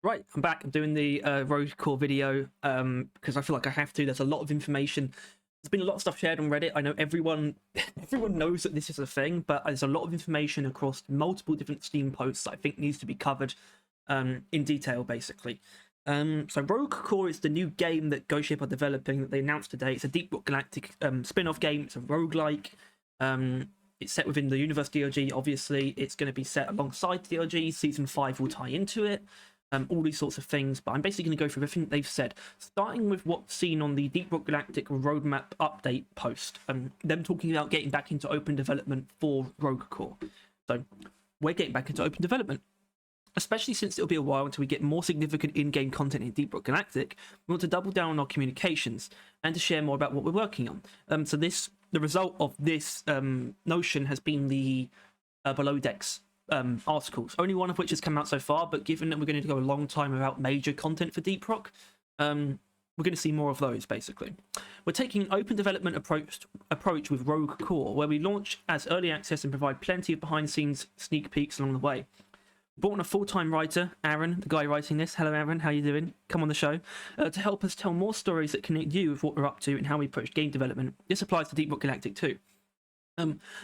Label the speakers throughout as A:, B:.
A: Right, I'm back. I'm doing the road core video because I feel like I have to. There's a lot of information. There's been a lot of stuff shared on Reddit. I know everyone everyone knows that this is a thing, but there's a lot of information across multiple different Steam posts that I think needs to be covered in detail, basically. So Rogue Core is the new game that Ghost Ship are developing that they announced today. It's a Deep Rock Galactic spin-off game. It's a roguelike. It's set within the universe DRG, obviously. It's going to be set alongside DRG. Season 5 will tie into it. All these sorts of things, but I'm basically going to go through everything they've said, starting with what's seen on the Deep Rock Galactic roadmap update post, them talking about getting back into open development for Rogue Core. So we're getting back into open development, especially since it'll be a while until we get more significant in-game content in Deep Rock Galactic. We want to double down on our communications and to share more about what we're working on. So the result of this notion has been the Below Decks articles, only one of which has come out so far, but given that we're going to go a long time without major content for Deep Rock, we're going to see more of those. Basically, we're taking an open development approach with Rogue Core, where we launch as early access and provide plenty of behind the scenes sneak peeks along the way. Brought on a full-time writer, Aaron, the guy writing this. Hello Aaron, how you doing? Come on the show to help us tell more stories that connect you with what we're up to and how we approach game development. This applies to Deep Rock Galactic too.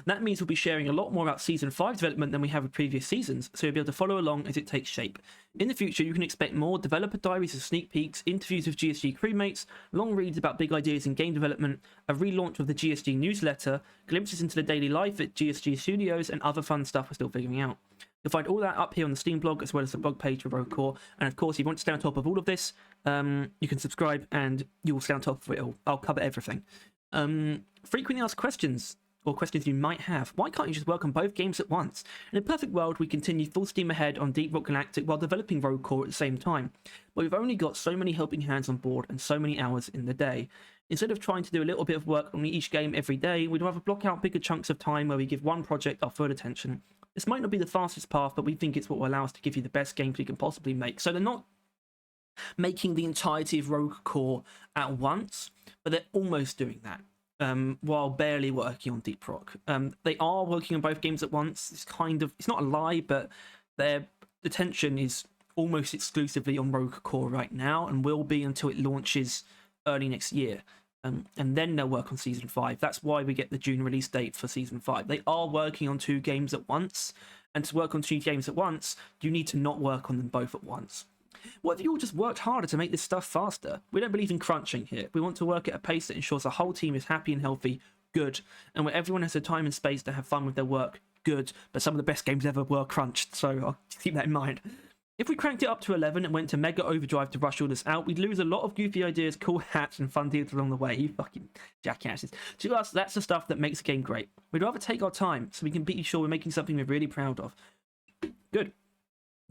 A: That means we'll be sharing a lot more about Season 5 development than we have with previous seasons, so you'll be able to follow along as it takes shape. In the future, you can expect more developer diaries of sneak peeks, interviews with GSG crewmates, long reads about big ideas in game development, a relaunch of the GSG newsletter, glimpses into the daily life at GSG Studios, and other fun stuff we're still figuring out. You'll find all that up here on the Steam blog, as well as the blog page for Rogue Core. And of course, if you want to stay on top of all of this, you can subscribe and you'll stay on top of it all. I'll cover everything. Frequently asked questions, or questions you might have. Why can't you just work on both games at once? In a perfect world, we continue full steam ahead on Deep Rock Galactic while developing Rogue Core at the same time. But we've only got so many helping hands on board and so many hours in the day. Instead of trying to do a little bit of work on each game every day, we'd rather block out bigger chunks of time where we give one project our full attention. This might not be the fastest path, but we think it's what will allow us to give you the best games we can possibly make. So they're not making the entirety of Rogue Core at once, but they're almost doing that. While barely working on Deep Rock. They are working on both games at once. It's not a lie, but their attention is almost exclusively on Rogue Core right now and will be until it launches early next year. And then they'll work on Season 5. That's why we get the June release date for Season 5. They are working on 2 games at once, and to work on 2 games at once, you need to not work on them both at once. What if you all just worked harder to make this stuff faster? We don't believe in crunching here. We want to work at a pace that ensures the whole team is happy and healthy, good, and where everyone has the time and space to have fun with their work, good. But some of the best games ever were crunched, so I'll keep that in mind. If we cranked it up to 11 and went to Mega Overdrive to rush all this out, we'd lose a lot of goofy ideas, cool hats, and fun deals along the way. You fucking jackasses. To us, that's the stuff that makes a game great. We'd rather take our time so we can be sure we're making something we're really proud of. Good.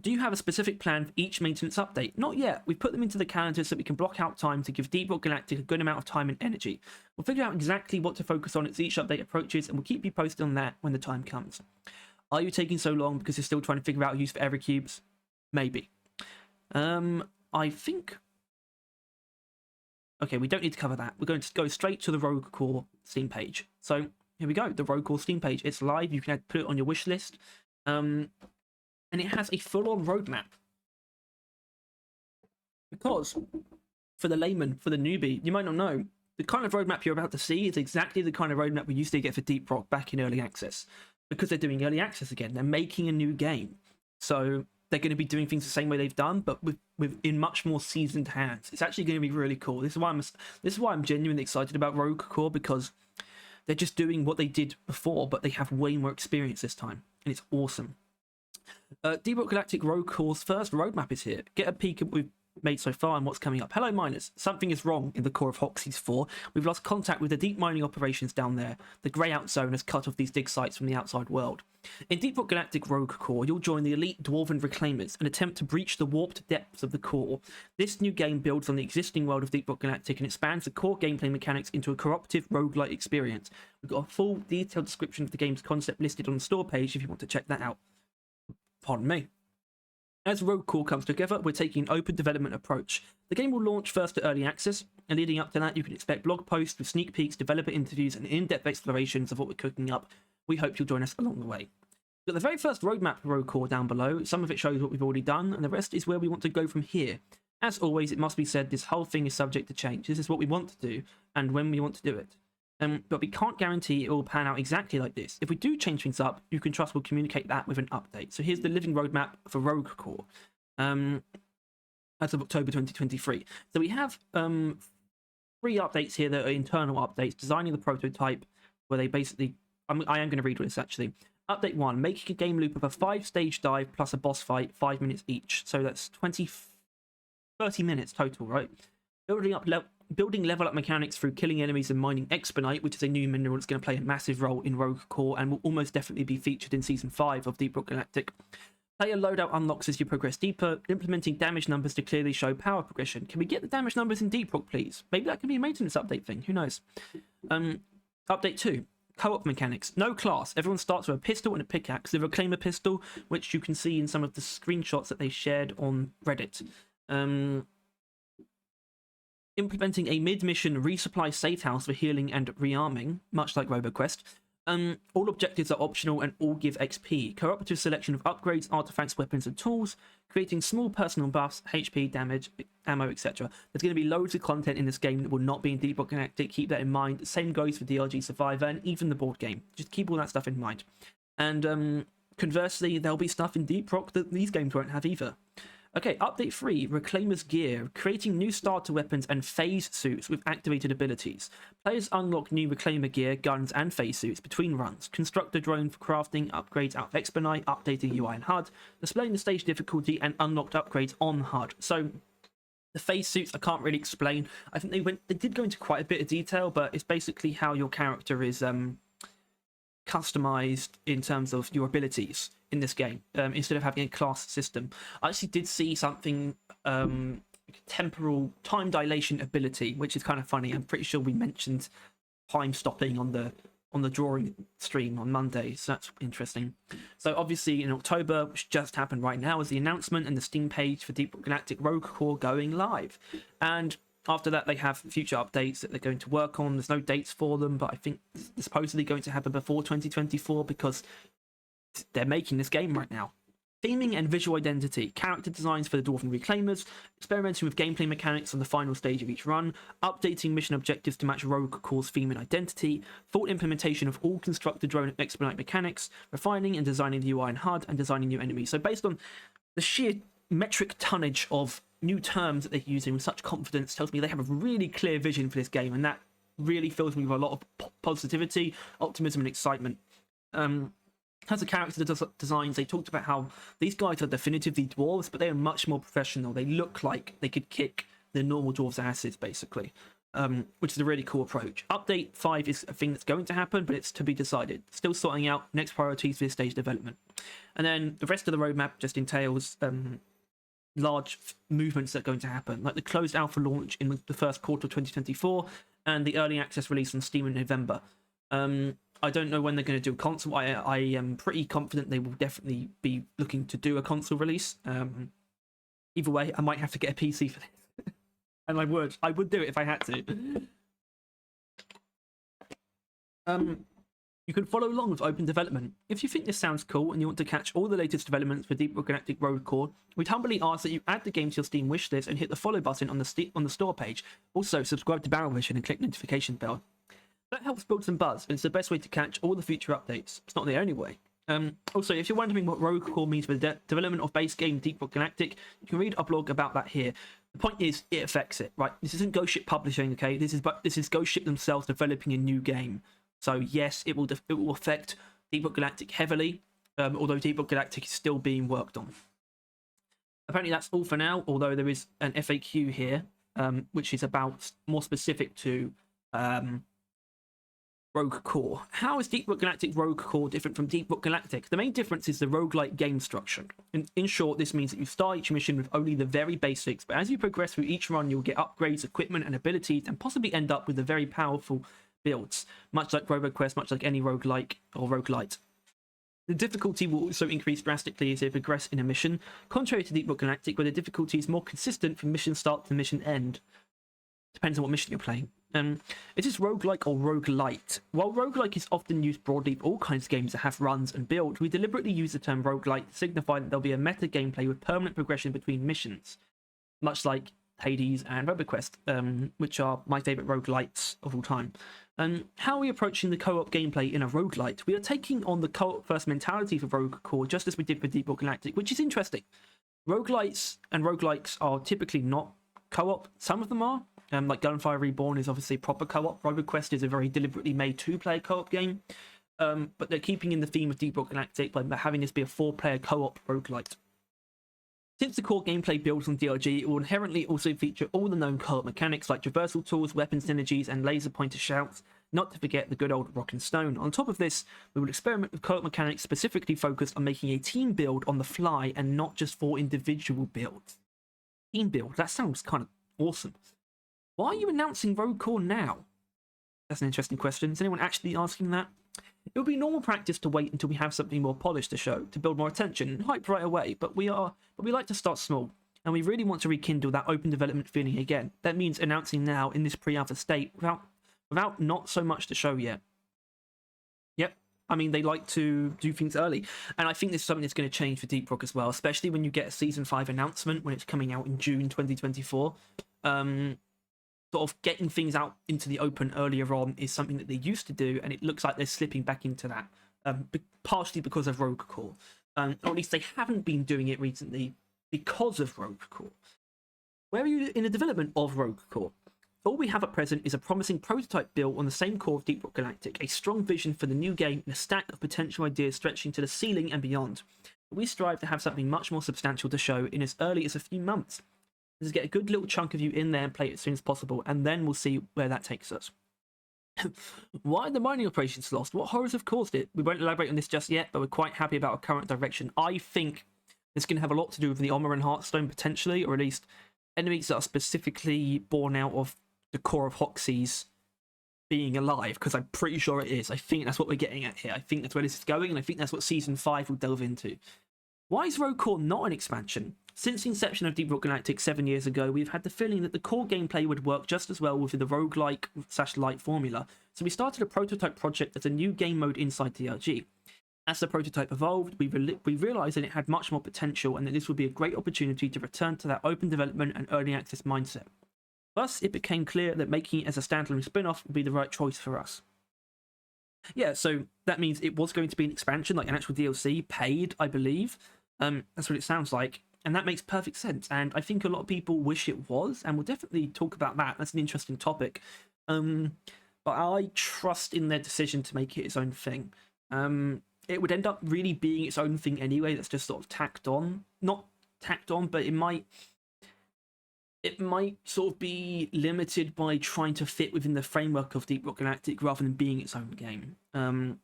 A: Do you have a specific plan for each maintenance update? Not yet. We've put them into the calendar so we can block out time to give Deep Rock Galactic a good amount of time and energy. We'll figure out exactly what to focus on as each update approaches, and we'll keep you posted on that when the time comes. Are you taking so long because you're still trying to figure out use for Ever Cubes? Maybe. I think... Okay, we don't need to cover that. We're going to go straight to the Rogue Core Steam page. So, here we go. The Rogue Core Steam page. It's live. You can put it on your wish list. And it has a full-on roadmap. Because, for the layman, for the newbie, you might not know, the kind of roadmap you're about to see is exactly the kind of roadmap we used to get for Deep Rock back in Early Access. Because they're doing Early Access again. They're making a new game. So, they're going to be doing things the same way they've done, but in much more seasoned hands. It's actually going to be really cool. This is why I'm genuinely excited about Rogue Core, because they're just doing what they did before, but they have way more experience this time. And it's awesome. Deep Rock Galactic Rogue Core's first roadmap is here. Get a peek at what we've made so far and what's coming up. Hello miners, something is wrong in the core of Hoxie's 4. We've lost contact with the deep mining operations down there. The grey out zone has cut off these dig sites from the outside world. In Deep Rock Galactic Rogue Core, you'll join the elite Dwarven Reclaimers and attempt to breach the warped depths of the core. This new game builds on the existing world of Deep Rock Galactic and expands the core gameplay mechanics into a cooperative roguelike experience. We've got a full detailed description of the game's concept listed on the store page if you want to check that out. Pardon me. As Rogue Core comes together, we're taking an open development approach. The game will launch first to early access, and leading up to that, you can expect blog posts with sneak peeks, developer interviews, and in-depth explorations of what we're cooking up. We hope you'll join us along the way. Got the very first roadmap for Rogue Core down below. Some of it shows what we've already done, and the rest is where we want to go from here. As always, it must be said, this whole thing is subject to change. This is what we want to do, and when we want to do it. But we can't guarantee it will pan out exactly like this. If we do change things up, you can trust we'll communicate that with an update. So here's the living roadmap for Rogue Core as of October 2023. So we have 3 updates here that are internal updates. Designing the prototype, where they basically... I am going to read this, actually. Update 1, making a game loop of a 5-stage dive plus a boss fight, 5 minutes each. So that's 30 minutes total, right? Building level up mechanics through killing enemies and mining Expedite, which is a new mineral that's going to play a massive role in Rogue Core and will almost definitely be featured in Season 5 of Deep Rock Galactic. Player loadout unlocks as you progress deeper, implementing damage numbers to clearly show power progression. Can we get the damage numbers in Deep Rock, please? Maybe that can be a maintenance update thing, who knows? Update 2. Co-op mechanics. No class. Everyone starts with a pistol and a pickaxe. The Reclaimer pistol, which you can see in some of the screenshots that they shared on Reddit. Implementing a mid-mission resupply safe house for healing and rearming, much like RoboQuest. All objectives are optional and all give XP. Cooperative selection of upgrades, artifacts, weapons, and tools. Creating small personal buffs, HP, damage, ammo, etc. There's going to be loads of content in this game that will not be in Deep Rock Galactic. Keep that in mind. The same goes for DRG Survivor and even the board game. Just keep all that stuff in mind. And conversely, there'll be stuff in Deep Rock that these games won't have either. Okay, update 3, Reclaimer's Gear, creating new starter weapons and phase suits with activated abilities. Players unlock new Reclaimer gear, guns, and phase suits between runs. Construct a drone for crafting, upgrades out of Expedite, updating UI and HUD, displaying the stage difficulty, and unlocked upgrades on HUD. So, the phase suits I can't really explain. I think they did go into quite a bit of detail, but it's basically how your character is customized in terms of your abilities in this game, instead of having a class system. I actually did see something, temporal time dilation ability, which is kind of funny. I'm pretty sure we mentioned time stopping on the drawing stream on Monday, so that's interesting. So obviously in October, which just happened right now, is the announcement and the Steam page for Deep Rock Galactic Rogue Core going live. And after that, they have future updates that they're going to work on. There's no dates for them, but I think they're supposedly going to happen before 2024 because they're making this game right now. Theming and visual identity, character designs for the Dwarven Reclaimers, experimenting with gameplay mechanics on the final stage of each run, updating mission objectives to match Rogue Core's theme and identity, full implementation of all constructed drone and Expedite mechanics, refining and designing the UI and HUD, and designing new enemies. So based on the sheer metric tonnage of new terms that they're using with such confidence, tells me they have a really clear vision for this game, and that really fills me with a lot of positivity, optimism, and excitement. As a character designs, they talked about how these guys are definitively dwarves, but they are much more professional. They look like they could kick the normal dwarves' asses, basically, which is a really cool approach. Update 5 is a thing that's going to happen, but it's to be decided. Still sorting out next priorities for this stage development. And then the rest of the roadmap just entails large movements that are going to happen, like the closed alpha launch in the first quarter of 2024 and the early access release on Steam in November. I don't know when they're going to do a console. I am pretty confident they will definitely be looking to do a console release. Either way, I might have to get a PC for this. And I would do it if I had to. You can follow along with open development. If you think this sounds cool and you want to catch all the latest developments for Deep Rock Galactic Rogue Core, we'd humbly ask that you add the game to your Steam wishlist and hit the follow button on the store page. Also, subscribe to Barrel Vision and click the notification bell. That helps build some buzz, and it's the best way to catch all the future updates. It's not the only way. Also, if you're wondering what Rogue Core means for the development of base game Deep Rock Galactic, you can read a blog about that here. The point is, it affects it, right? This isn't Ghost Ship Publishing, okay? This is Ghost Ship themselves developing a new game. So yes, it will affect Deep Rock Galactic heavily, although Deep Rock Galactic is still being worked on. Apparently that's all for now, although there is an FAQ here, which is about more specific to Rogue Core. How is Deep Rock Galactic Rogue Core different from Deep Rock Galactic? The main difference is the roguelike game structure. In short, this means that you start each mission with only the very basics, but as you progress through each run, you'll get upgrades, equipment, and abilities, and possibly end up with the very powerful builds, much like RoboQuest, much like any roguelike or roguelite. The difficulty will also increase drastically as they progress in a mission, contrary to Deep Rock Galactic, where the difficulty is more consistent from mission start to mission end. Depends on what mission you're playing. Is this roguelike or roguelite? While roguelike is often used broadly for all kinds of games that have runs and builds, we deliberately use the term roguelite to signify that there'll be a meta gameplay with permanent progression between missions, much like Hades and RoboQuest, which are my favourite roguelites of all time. How are we approaching the co-op gameplay in a roguelite? We are taking on the co-op first mentality for Rogue Core, just as we did for Deep Rock Galactic, which is interesting. Roguelites and roguelikes are typically not co-op. Some of them are. Like Gunfire Reborn is obviously proper co-op. RoboQuest is a very deliberately made two-player co-op game. But they're keeping in the theme of Deep Rock Galactic by having this be a four-player co-op roguelite. Since the core gameplay builds on DRG, it will inherently also feature all the known co-op mechanics like traversal tools, weapon synergies, and laser pointer shouts, not to forget the good old rock and stone. On top of this, we will experiment with co-op mechanics specifically focused on making a team build on the fly and not just for individual builds. Team build, that sounds kind of awesome. Why are you announcing Rogue Core now? That's an interesting question. Is anyone actually asking that? It would be normal practice to wait until we have something more polished to show, to build more attention and hype right away, but we like to start small, and we really want to rekindle that open development feeling again. That means announcing now in this pre-alpha state without not so much to show yet. Yep, I mean, they like to do things early, and I think this is something that's going to change for Deep Rock as well, especially when you get a Season 5 announcement when it's coming out in June 2024. Sort of getting things out into the open earlier on is something that they used to do, and it looks like they're slipping back into that, partially because of Rogue Core. Or at least they haven't been doing it recently because of Rogue Core. Where are you in the development of Rogue Core? All we have at present is a promising prototype built on the same core of Deep Rock Galactic, a strong vision for the new game, and a stack of potential ideas stretching to the ceiling and beyond. But we strive to have something much more substantial to show in as early as a few months. Let's get a good little chunk of you in there and play it as soon as possible, and then we'll see where that takes us. Why are the mining operations lost? What horrors have caused it? We won't elaborate on this just yet, but we're quite happy about our current direction. I think it's going to have a lot to do with the Armor and Hearthstone, potentially, or at least enemies that are specifically born out of the core of Hoxie's being alive, because I'm pretty sure it is. I think that's what we're getting at here. I think that's where this is going, and I think that's what Season 5 will delve into. Why is Rogue Core not an expansion? Since the inception of Deep Rock Galactic 7 years ago, we've had the feeling that the core gameplay would work just as well within the roguelike/light formula, so we started a prototype project as a new game mode inside DRG. As the prototype evolved, we realised that it had much more potential and that this would be a great opportunity to return to that open development and early access mindset. Thus, it became clear that making it as a standalone spin-off would be the right choice for us. Yeah, so that means it was going to be an expansion, like an actual DLC, paid, I believe. That's what it sounds like. And that makes perfect sense. And I think a lot of people wish it was, and we'll definitely talk about that. That's an interesting topic. But I trust in their decision to make it its own thing. It would end up really being its own thing anyway. That's just sort of tacked on. Not tacked on, but it might sort of be limited by trying to fit within the framework of Deep Rock Galactic rather than being its own game. And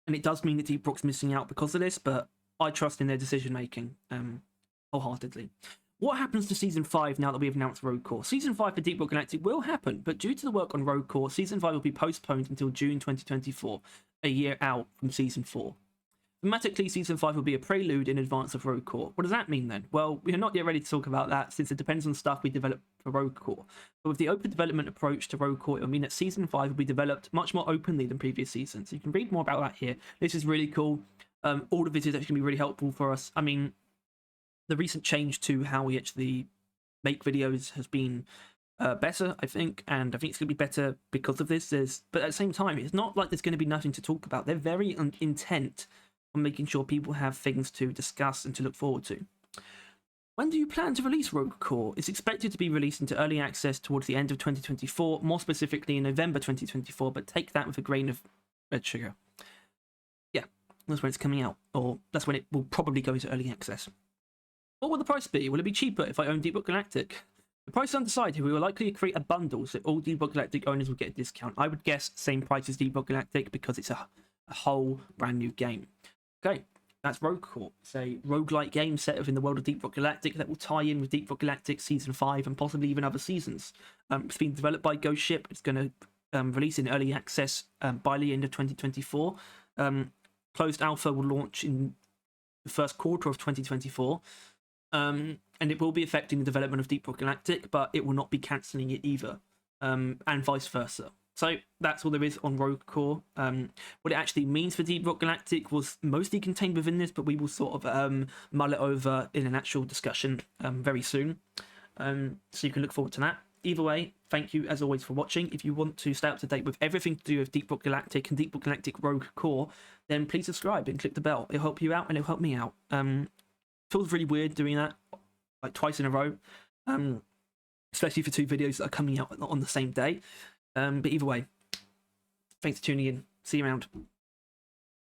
A: it does mean that Deep Rock's missing out because of this, but I trust in their decision-making wholeheartedly. What happens to Season 5 now that we have announced Rogue Core? Season 5 for Deep Rock Galactic will happen, but due to the work on Rogue Core, Season 5 will be postponed until June 2024, a year out from Season 4. Thematically, Season 5 will be a prelude in advance of Rogue Core. What does that mean then? Well, we are not yet ready to talk about that, since it depends on stuff we develop for Rogue Core. But with the open development approach to Rogue Core, it will mean that Season 5 will be developed much more openly than previous seasons. So you can read more about that here. This is really cool. All of this is actually going to be really helpful for us. I mean, the recent change to how we actually make videos has been better, I think, and I think it's going to be better because of this. But at the same time, it's not like there's going to be nothing to talk about. They're very intent on making sure people have things to discuss and to look forward to. When do you plan to release Rogue Core? It's expected to be released into early access towards the end of 2024, more specifically in November 2024, but take that with a grain of red sugar. Yeah, that's when it's coming out, or that's when it will probably go into early access. What will the price be? Will it be cheaper if I own Deep Rock Galactic? The price is undecided. We will likely create a bundle so all Deep Rock Galactic owners will get a discount. I would guess same price as Deep Rock Galactic because it's a whole brand new game. Okay, that's Rogue Core. It's a roguelike game set within the world of Deep Rock Galactic that will tie in with Deep Rock Galactic Season 5 and possibly even other seasons. It's been developed by Ghost Ship. It's going to release in early access by the end of 2024. Closed alpha will launch in the first quarter of 2024. And it will be affecting the development of Deep Rock Galactic, but it will not be cancelling it either. and vice versa. So that's all there is on Rogue Core. What it actually means for Deep Rock Galactic was mostly contained within this, but we will sort of mull it over in an actual discussion very soon. So you can look forward to that. Either way, thank you as always for watching. If you want to stay up to date with everything to do with Deep Rock Galactic and Deep Rock Galactic Rogue Core, then please subscribe and click the bell. It'll help you out and it'll help me out. Feels really weird doing that like twice in a row, especially for 2 videos that are coming out on the same day. But either way, thanks for tuning in. See you around.